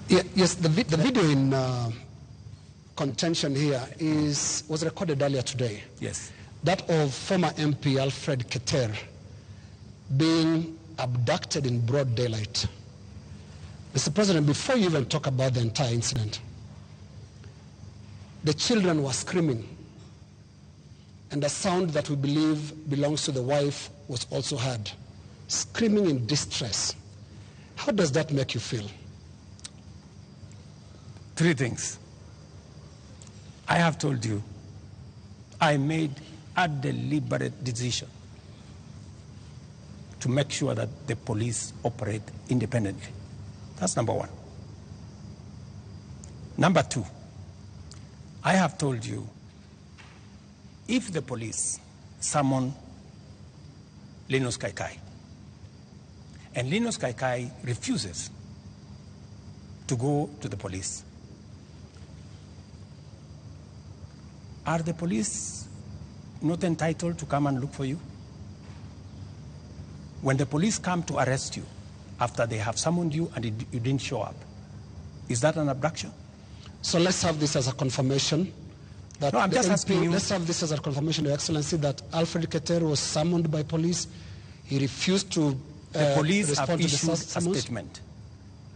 Yes, the video in contention here was recorded earlier today. Yes. That of former MP Alfred Keter being abducted in broad daylight. Mr. President, before you even talk about the entire incident, the children were screaming, and a sound that we believe belongs to the wife was also heard, screaming in distress. How does that make you feel? Three things. I have told you, I made a deliberate decision to make sure that the police operate independently. That's number one. Number two, I have told you, if the police summon Linus Kaikai, and Linus Kaikai refuses to go to the police, are the police not entitled to come and look for you? When the police come to arrest you after they have summoned you and you didn't show up, is that an abduction? So let's have this as a confirmation. That no, I'm just asking you. Let's have this as a confirmation, Your Excellency, that Alfred Keter was summoned by police. He refused to the police have respond to issued the a summons. statement.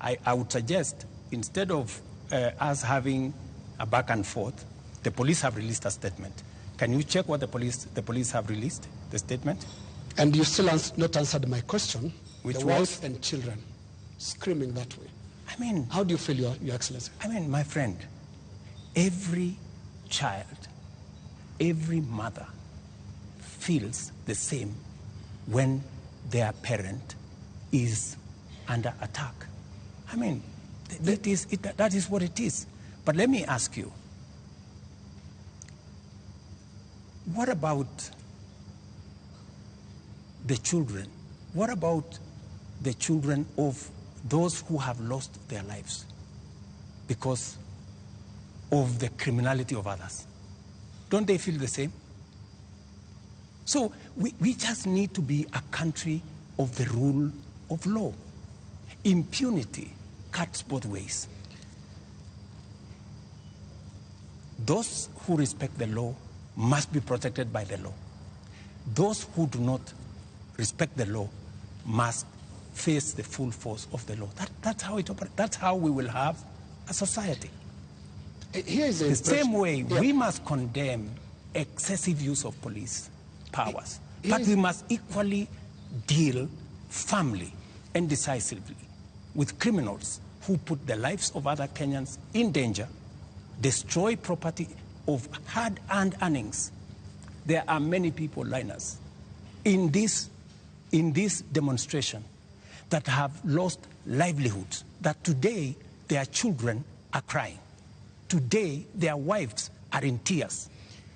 I would suggest, instead of us having a back and forth, the police have released a statement. Can you check what the police have released, the statement? And you still not answered my question. Which the was? Wife and children screaming that way. I mean, how do you feel, Your Excellency? I mean, my friend, every child, every mother feels the same when their parent is under attack. I mean, that is what it is. But let me ask you, what about the children? What about the children of those who have lost their lives because of the criminality of others? Don't they feel the same? So we just need to be a country of the rule of law. Impunity cuts both ways. Those who respect the law must be protected by the law. Those who do not respect the law must face the full force of the law. That's how it operates. That's how we will have a society. Here is the same way, we must condemn excessive use of police powers, but we must equally deal firmly and decisively with criminals who put the lives of other Kenyans in danger, destroy property of hard-earned earnings. There are many people, Linus, in this demonstration that have lost livelihoods, that today their children are crying. Today their wives are in tears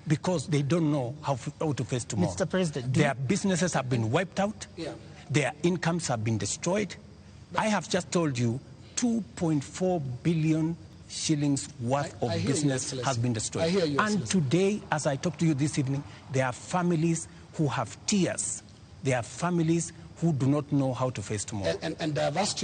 because they don't know how to face tomorrow. Mr. President, their businesses have been wiped out. Yeah. Their incomes have been destroyed. I have just told you 2.4 billion shillings worth of business has been destroyed. I hear you, and today, as I talk to you this evening, there are families who have tears. There are families who do not know how to face tomorrow. And I've asked you